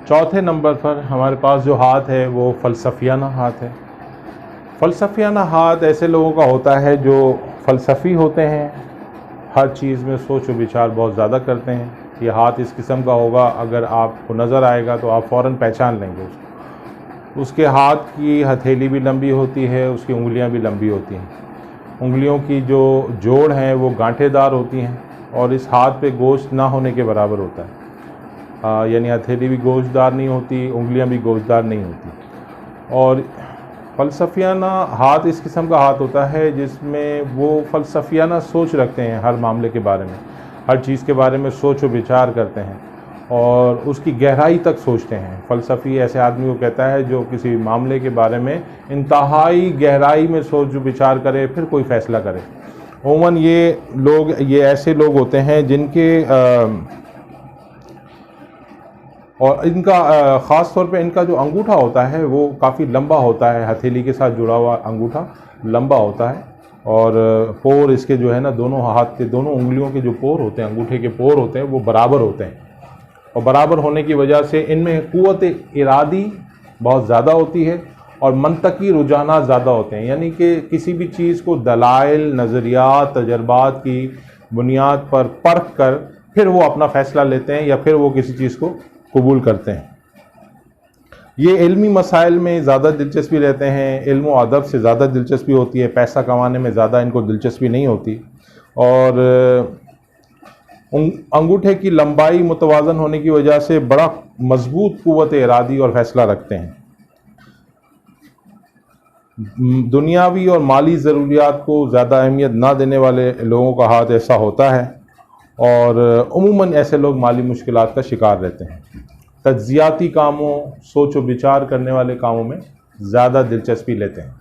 चौथे नंबर पर हमारे पास जो हाथ है वो फ़लसफ़ियाना हाथ है। फ़लसफ़ियाना हाथ ऐसे लोगों का होता है जो फ़लसफ़ी होते हैं, हर चीज़ में सोच व विचार बहुत ज़्यादा करते हैं। ये हाथ इस किस्म का होगा, अगर आपको नज़र आएगा तो आप फ़ौरन पहचान लेंगे उसको। उसके हाथ की हथेली भी लंबी होती है, उसकी उंगलियां भी लंबी होती हैं। उंगलियों की जो जोड़ हैं वो गांठेदार होती हैं और इस हाथ पे गोश्त ना होने के बराबर होता है। यानी हथेली भी गोश्तदार नहीं होती, उंगलियां भी गोश्तदार नहीं होती। और फ़लसफ़ियाना हाथ इस किस्म का हाथ होता है जिसमें वो फ़लसफ़ियाना सोच रखते हैं, हर मामले के बारे में, हर चीज़ के बारे में सोच व विचार करते हैं और उसकी गहराई तक सोचते हैं। फ़लसफ़ी ऐसे आदमी को कहता है जो किसी मामले के बारे में इंतहाई गहराई में सोच विचार करे फिर कोई फ़ैसला करे। उमूमन ये ऐसे लोग होते हैं जिनके और इनका ख़ास तौर पे इनका जो अंगूठा होता है वो काफ़ी लंबा होता है, हथेली के साथ जुड़ा हुआ अंगूठा लंबा होता है। और पोर इसके जो है ना, दोनों हाथ के दोनों उंगलियों के जो पोर होते हैं, अंगूठे के पोर होते हैं, वो बराबर होते हैं। और बराबर होने की वजह से इनमें क़ुव्वत इरादी बहुत ज़्यादा होती है और मंतकी रुझानात ज़्यादा होते हैं। यानी कि किसी भी चीज़ को दलाइल, नज़रियात, तजर्बात की बुनियाद पर परख कर फिर वो अपना फ़ैसला लेते हैं या फिर वो किसी चीज़ को कबूल करते हैं। ये इल्मी मसाइल में ज़्यादा दिलचस्पी रहते हैं, इल्म व अदब से ज़्यादा दिलचस्पी होती है, पैसा कमाने में ज़्यादा इनको दिलचस्पी नहीं होती। और अंगूठे की लंबाई मुतवाज़न होने की वजह से बड़ा मजबूत क़ुव्वत इरादी और फ़ैसला रखते हैं। दुनियावी और माली ज़रूरियात को ज़्यादा अहमियत ना देने वाले लोगों का हाथ ऐसा होता है और उमूमन ऐसे लोग माली मुश्किलात का शिकार रहते हैं। तज्ज़ियाती कामों, सोच व विचार करने वाले कामों में ज़्यादा दिलचस्पी लेते हैं।